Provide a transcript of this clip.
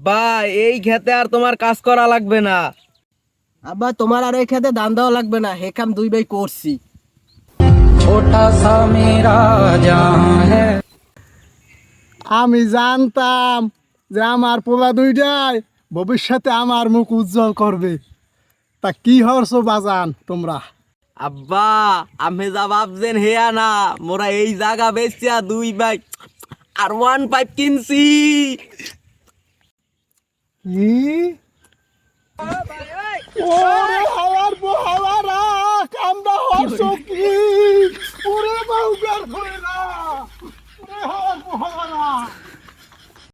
ভাই এই খেতে আর তোমার কাজ করা লাগবে না। আব্বা তোমার আর এই খেতে ধান দেওয়া লাগবে না, হে কাম দুই ভাই করছি। আমি জানতাম যে আমার পোলা দুইটাই ভবিষ্যতে আমার মুখ উজ্জ্বল করবে। তা কি হরছো বাজান তোমরা? আব্বা আমি যা ভাবছেন হেয়া না, মোরা এই জায়গা বেচা দুই ভাই আর 1.5 কিনছি। কি? ওরে হালার বো হালারা কামটা হরছো কি? ওরে বাউগার হয়ে